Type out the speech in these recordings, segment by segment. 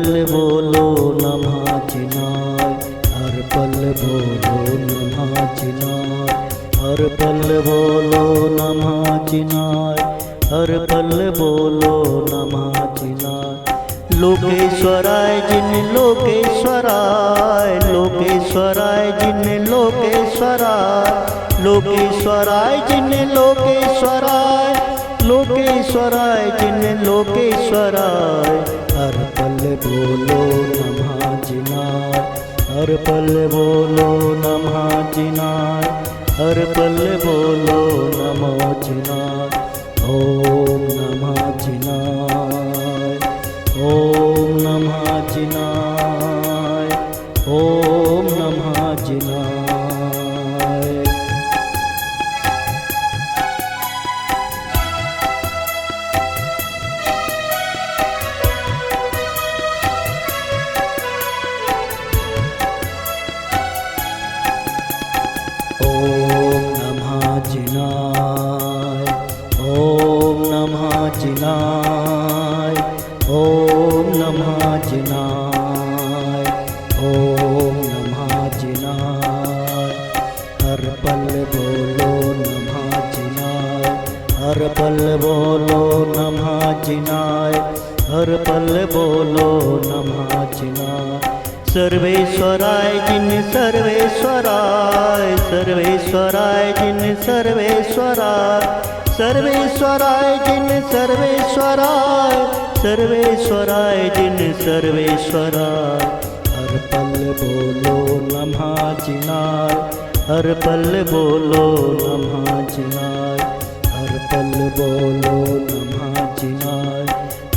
पल बोलो नमः चिनाय, हर पल बोलो नमः चिनाय, हर पल बोलो नमः चिनाय, हर पल बोलो नमः चिनाय। लोकेश्वराय जिन लोकेश्वराय, लोकेश्वराय जिन लोकेश्वराय, लोकेश्वराय जिन लोकेश्वराय, लोकेश्वराय जिन लोकेश्वराय। हर पल बोलो नमः चिनाय, हर पल बोलो नमः चिनाय, हर पल बोलो नमः चिनाय। ओम नमः चिनाय, ओम नमः चिनाय, ओम नमः चिनाय। ओम नमः चिनाय, ओम नमः चिनाय, ओम नमः चिनाय, ओम नमः चिनाय। हर पल बोलो नमः चिनाय, हर पल बोलो नमः चिनाय, हर पल बोलो नमः चिनाय। सर्वेश्वराय जिन सर्वेश्वराय, सर्वेश्वराय जिन सर्वेश्वराय, सर्वेश्वराय जिन सर्वेश्वराय, सर्वेश्वराय जिन सर्वेश्वराय। हर पल बोलो नमः चिनाय, हर पल बोलो नमः चिनाय, हर पल बोलो नमः चिनाय,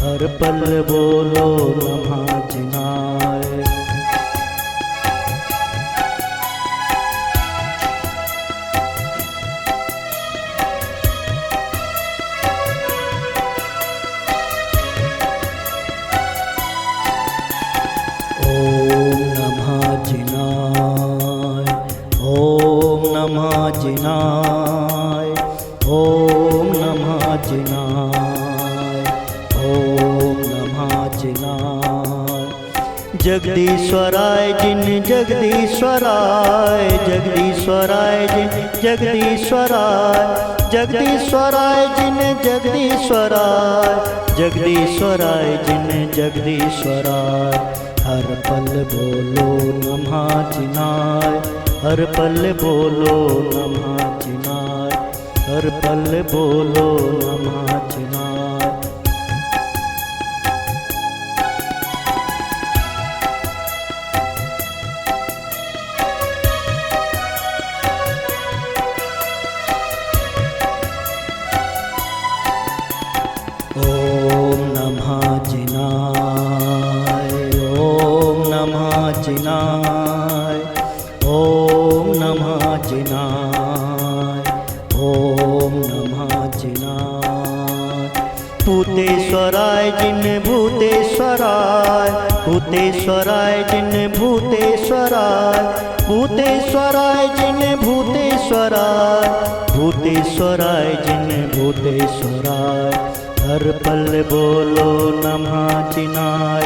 हर पल बोलो नमः चिनाय। ओम नमः चिनाय, ओम नमः चिनाय, ओम नमः चिनाय, ओम नमः चिनाय। जगदीश्वराय जिन जगदीश्वराय, जगदीश्वराय जिन जगदीश्वराय, जगदीश्वराय जिन जगदीश्वराय, जगदीश्वराय जिन जगदीश्वराय। हर पल बोलो नमः चिनाय, हर पल बोलो नमः चिनाय, हर पल बोलो नमः चिनाय। ओम नमः चिनाय, ओम नमः चिनाय, ओम नमः चिनाय, ओम नमः चिनाय। भूतेश्वराय जिन भूतेश्वराय, भूतेश्वराय जिन भूतेश्वराय, भूतेश्वराय जिन भूतेश्वराय, भूतेश्वराय जिन भूतेश्वराय। हर पल बोलो नमः चिनाय,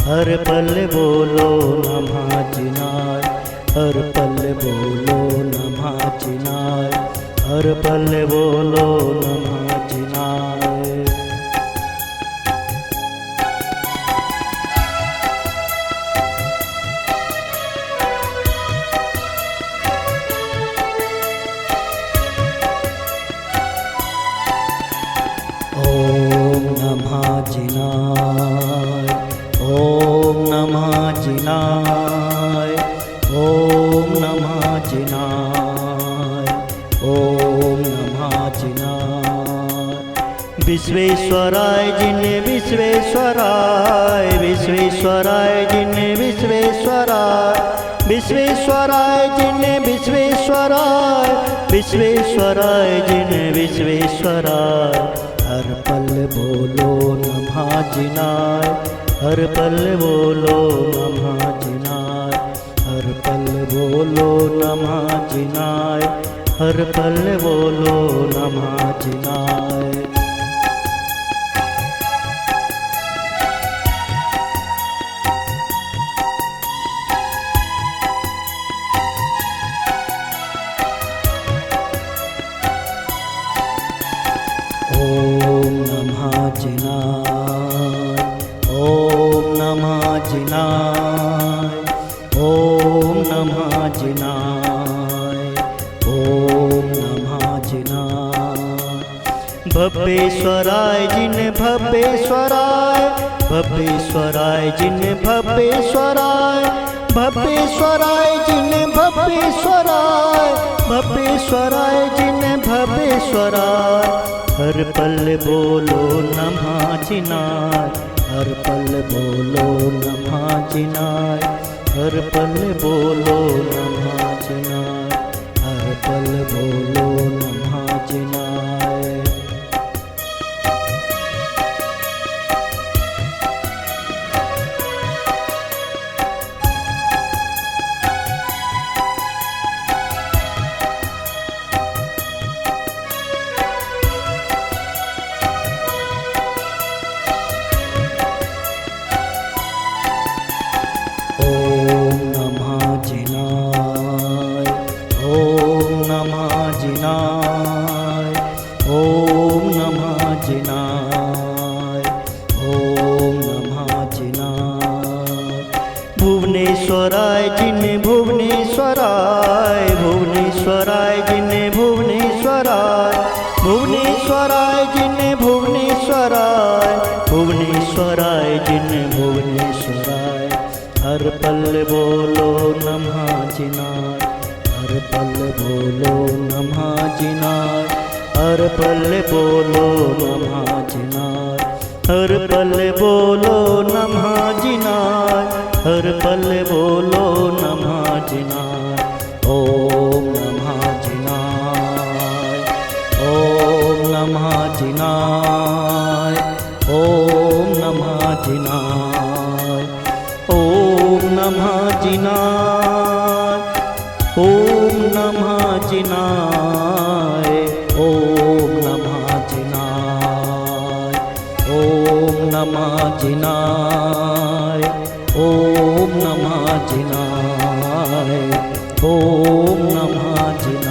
हर पल बोलो नमः चिनाय, हर पल बोलो नमः चिनाय, हर पल बोलो नमः चिनाय। ओम नमः चिनाय, ओम नमः चिनाय, ओम नमः चिनाय, ओम नमः चिनाय। विश्वेश्वराय जिन विश्वेश्वराय, विश्वेश्वराय जिन विश्वेश्वराय, विश्वेश्वराय जिन विश्वेश्वराय, विश्वेश्वराय जिन विश्वेश्वराय। हर पल बोलो नमः चिनाय, हर पल बोलो नमः चिनाय, हर पल बोलो नमः चिनाय, हर पल बोलो नमः चिनाय। नमः जिनाय ॐ नमः जिनाय ॐ नमः जिनाय ॐ नमः जिनाय भव्येश्वराय जिन भव्येश्वराय भव्येश्वराय जिन भव्येश्वराय भव्येश्वराय जिन भव्येश्वराय भव्येश्वराय जिन भव्येश्वराय हर पल बोलो नमः जिनाय हर पल बोलो नमः जिनाय हर पल बोलो नमः जिनाय हर पल बोलो नमः जिनाय भुवनेश्वराय जिन भुवनेश्वराय भुवनेश्वराय जिन भुवनेश्वराय भुवनेश्वराय जिन भुवनेश्वराय भुवनेश्वराय जिन भुवनेश्वराय हर पल बोलो नमः जिनाय हर पल बोलो नमः जिनाय हर पल बोलो नमः जिनाय हर पल बोलो नमः जिनाय हर पल बोलो नमः जिनाय ॐ नमः जिनाय ॐ नमः जिनाय ॐ नमः जिनाय ॐ नमः जिनाय ॐ नमः जिनाय ॐ नमः जिनाय ॐ नमः जिनाय ॐ नमः जिनाय ॐ नमः जिनाय